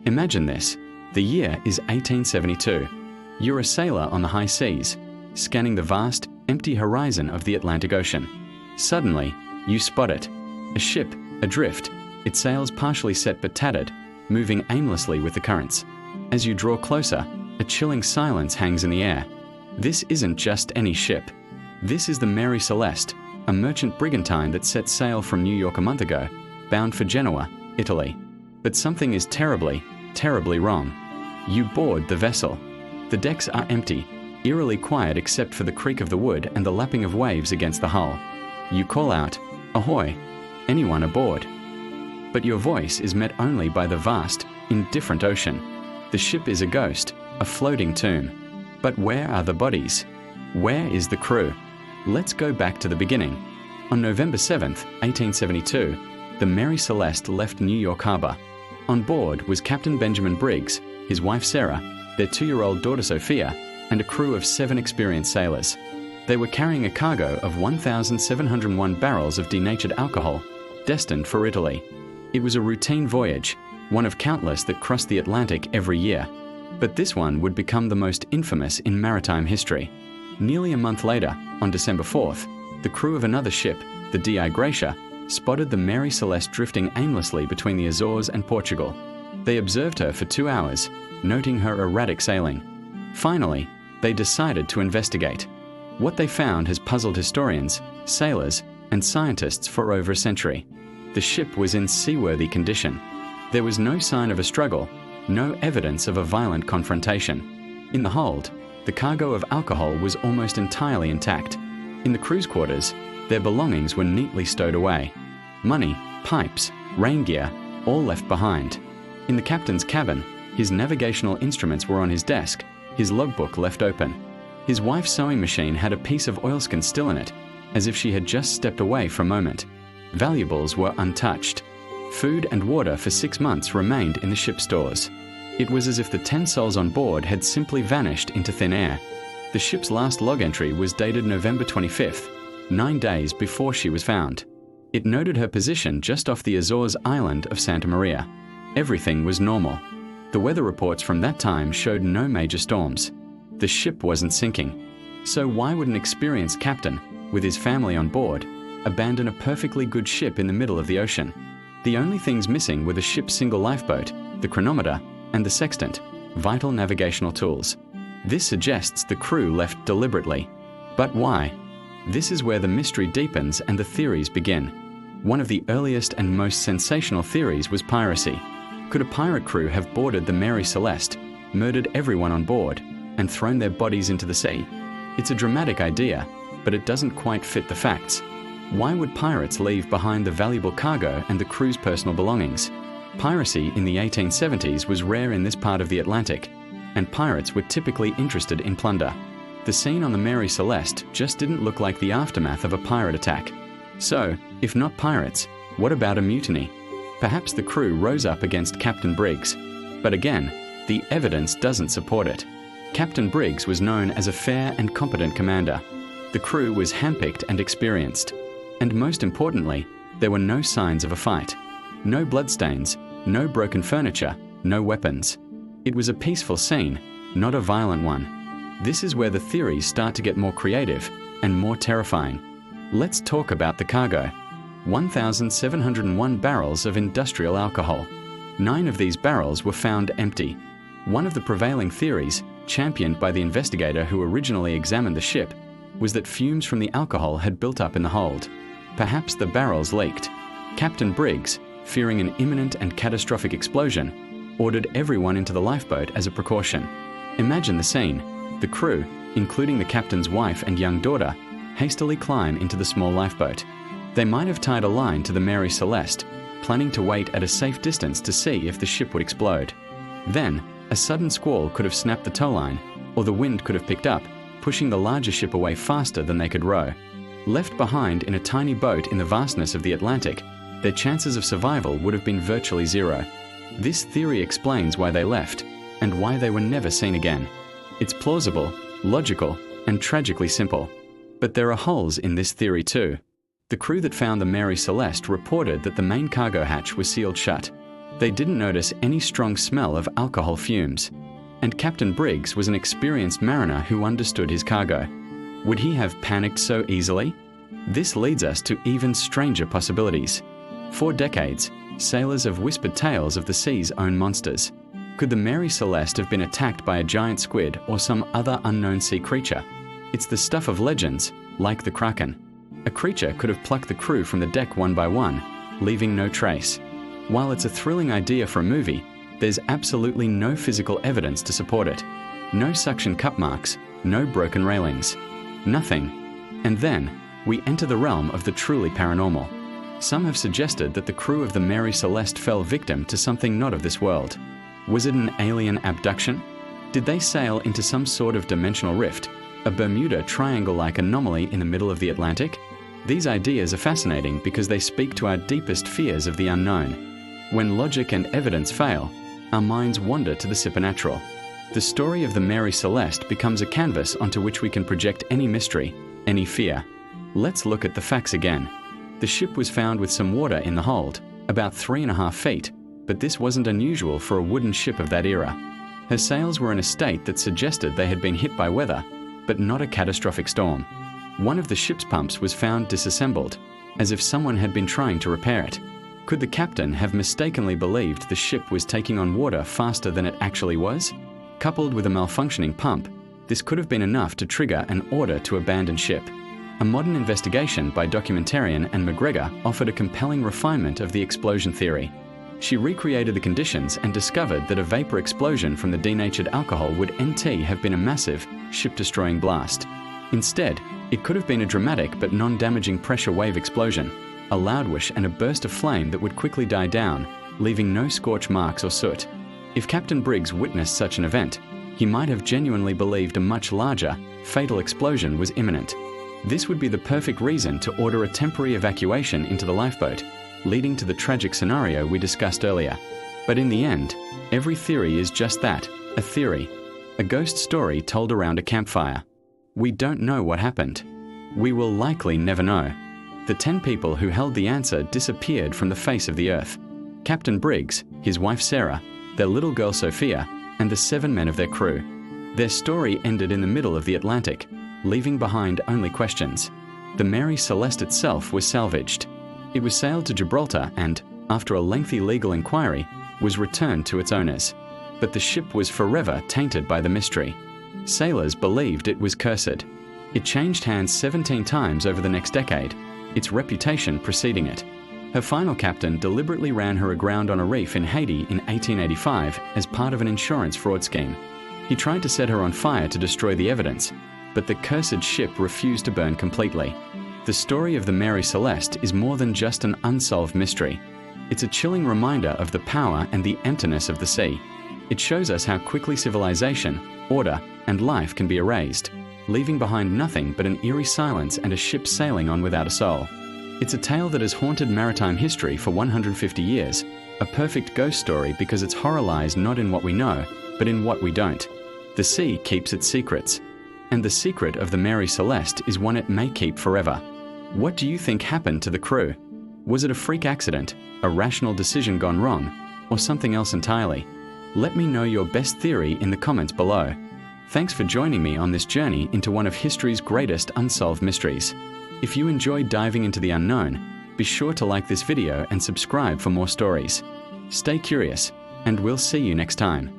Imagine this. The year is 1872. You're a sailor on the high seas, scanning the vast, empty horizon of the Atlantic Ocean. Suddenly, you spot it. A ship, adrift, its sails partially set but tattered, moving aimlessly with the currents. As you draw closer, a chilling silence hangs in the air. This isn't just any ship. This is the Mary Celeste, a merchant brigantine that set sail from New York a month ago, bound for Genoa, Italy. But something is terribly, terribly wrong. You board the vessel. The decks are empty, eerily quiet except for the creak of the wood and the lapping of waves against the hull. You call out, "Ahoy! Anyone aboard?" But your voice is met only by the vast, indifferent ocean. The ship is a ghost, a floating tomb. But where are the bodies? Where is the crew? Let's go back to the beginning. On November 7th, 1872, the Mary Celeste left New York Harbor. On board was Captain Benjamin Briggs, his wife Sarah, their 2-year-old daughter Sophia, and a crew of 7 experienced sailors. They were carrying a cargo of 1,701 barrels of denatured alcohol, destined for Italy. It was a routine voyage, one of countless that crossed the Atlantic every year. But this one would become the most infamous in maritime history. Nearly a month later, on December 4th, the crew of another ship, the D.I. Gracia, spotted the Mary Celeste drifting aimlessly between the Azores and Portugal. They observed her for 2 hours, noting her erratic sailing. Finally, they decided to investigate. What they found has puzzled historians, sailors, and scientists for over a century. The ship was in seaworthy condition. There was no sign of a struggle, no evidence of a violent confrontation. In the hold, the cargo of alcohol was almost entirely intact. In the crew's quarters, their belongings were neatly stowed away. Money, pipes, rain gear, all left behind. In the captain's cabin, his navigational instruments were on his desk, his logbook left open. His wife's sewing machine had a piece of oilskin still in it, as if she had just stepped away for a moment. Valuables were untouched. Food and water for 6 months remained in the ship's stores. It was as if the 10 souls on board had simply vanished into thin air. The ship's last log entry was dated November 25th, 9 days before she was found. It noted her position just off the Azores island of Santa Maria. Everything was normal. The weather reports from that time showed no major storms. The ship wasn't sinking. So why would an experienced captain, with his family on board, abandon a perfectly good ship in the middle of the ocean? The only things missing were the ship's single lifeboat, the chronometer, and the sextant, vital navigational tools. This suggests the crew left deliberately. But why? This is where the mystery deepens and the theories begin. One of the earliest and most sensational theories was piracy. Could a pirate crew have boarded the Mary Celeste, murdered everyone on board, and thrown their bodies into the sea? It's a dramatic idea, but it doesn't quite fit the facts. Why would pirates leave behind the valuable cargo and the crew's personal belongings? Piracy in the 1870s was rare in this part of the Atlantic, and pirates were typically interested in plunder. The scene on the Mary Celeste just didn't look like the aftermath of a pirate attack. So, if not pirates, what about a mutiny? Perhaps the crew rose up against Captain Briggs. But again, the evidence doesn't support it. Captain Briggs was known as a fair and competent commander. The crew was handpicked and experienced. And most importantly, there were no signs of a fight. No bloodstains, no broken furniture, no weapons. It was a peaceful scene, not a violent one. This is where the theories start to get more creative and more terrifying. Let's talk about the cargo. 1,701 barrels of industrial alcohol. 9 of these barrels were found empty. One of the prevailing theories, championed by the investigator who originally examined the ship, was that fumes from the alcohol had built up in the hold. Perhaps the barrels leaked. Captain Briggs, fearing an imminent and catastrophic explosion, ordered everyone into the lifeboat as a precaution. Imagine the scene. The crew, including the captain's wife and young daughter, hastily climb into the small lifeboat. They might have tied a line to the Mary Celeste, planning to wait at a safe distance to see if the ship would explode. Then, a sudden squall could have snapped the tow line, or the wind could have picked up, pushing the larger ship away faster than they could row. Left behind in a tiny boat in the vastness of the Atlantic, their chances of survival would have been virtually zero. This theory explains why they left, and why they were never seen again. It's plausible, logical, and tragically simple. But there are holes in this theory too. The crew that found the Mary Celeste reported that the main cargo hatch was sealed shut. They didn't notice any strong smell of alcohol fumes, and Captain Briggs was an experienced mariner who understood his cargo. Would he have panicked so easily? This leads us to even stranger possibilities. For decades, sailors have whispered tales of the sea's own monsters. Could the Mary Celeste have been attacked by a giant squid or some other unknown sea creature? It's the stuff of legends, like the Kraken. A creature could have plucked the crew from the deck one by one, leaving no trace. While it's a thrilling idea for a movie, there's absolutely no physical evidence to support it. No suction cup marks, no broken railings. Nothing. And then, we enter the realm of the truly paranormal. Some have suggested that the crew of the Mary Celeste fell victim to something not of this world. Was it an alien abduction? Did they sail into some sort of dimensional rift, a Bermuda Triangle-like anomaly in the middle of the Atlantic? These ideas are fascinating because they speak to our deepest fears of the unknown. When logic and evidence fail, our minds wander to the supernatural. The story of the Mary Celeste becomes a canvas onto which we can project any mystery, any fear. Let's look at the facts again. The ship was found with some water in the hold, about 3.5 feet, but this wasn't unusual for a wooden ship of that era. Her sails were in a state that suggested they had been hit by weather, but not a catastrophic storm. One of the ship's pumps was found disassembled, as if someone had been trying to repair it. Could the captain have mistakenly believed the ship was taking on water faster than it actually was? Coupled with a malfunctioning pump, this could have been enough to trigger an order to abandon ship. A modern investigation by documentarian Anne McGregor offered a compelling refinement of the explosion theory. She recreated the conditions and discovered that a vapor explosion from the denatured alcohol would have been a massive, ship-destroying blast. Instead, it could have been a dramatic but non-damaging pressure wave explosion, a loud whoosh and a burst of flame that would quickly die down, leaving no scorch marks or soot. If Captain Briggs witnessed such an event, he might have genuinely believed a much larger, fatal explosion was imminent. This would be the perfect reason to order a temporary evacuation into the lifeboat, leading to the tragic scenario we discussed earlier. But in the end, every theory is just that, a theory, a ghost story told around a campfire. We don't know what happened. We will likely never know. The 10 people who held the answer disappeared from the face of the earth. Captain Briggs, his wife Sarah, their little girl Sophia, and the 7 men of their crew. Their story ended in the middle of the Atlantic, leaving behind only questions. The Mary Celeste itself was salvaged. It was sailed to Gibraltar and, after a lengthy legal inquiry, was returned to its owners. But the ship was forever tainted by the mystery. Sailors believed it was cursed. It changed hands 17 times over the next decade, its reputation preceding it. Her final captain deliberately ran her aground on a reef in Haiti in 1885 as part of an insurance fraud scheme. He tried to set her on fire to destroy the evidence, but the cursed ship refused to burn completely. The story of the Mary Celeste is more than just an unsolved mystery. It's a chilling reminder of the power and the emptiness of the sea. It shows us how quickly civilization, order, and life can be erased, leaving behind nothing but an eerie silence and a ship sailing on without a soul. It's a tale that has haunted maritime history for 150 years, a perfect ghost story because its horror lies not in what we know, but in what we don't. The sea keeps its secrets, and the secret of the Mary Celeste is one it may keep forever. What do you think happened to the crew? Was it a freak accident, a rational decision gone wrong, or something else entirely? Let me know your best theory in the comments below. Thanks for joining me on this journey into one of history's greatest unsolved mysteries. If you enjoyed diving into the unknown, be sure to like this video and subscribe for more stories. Stay curious, and we'll see you next time.